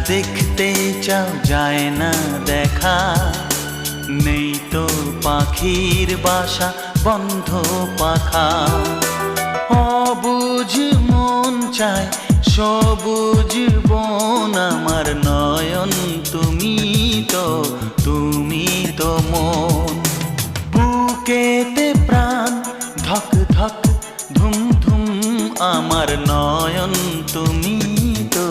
দেখতে চাও যায় না দেখা, নেই তো পাখির বাসা বন্ধ পাখা। অবুঝ মন চায় সবুজ বন, আমার নয়ন তুমি তো মন। বুকেতে প্রাণ ধক ধক ধুম ধুম, আমার নয়ন তুমি তো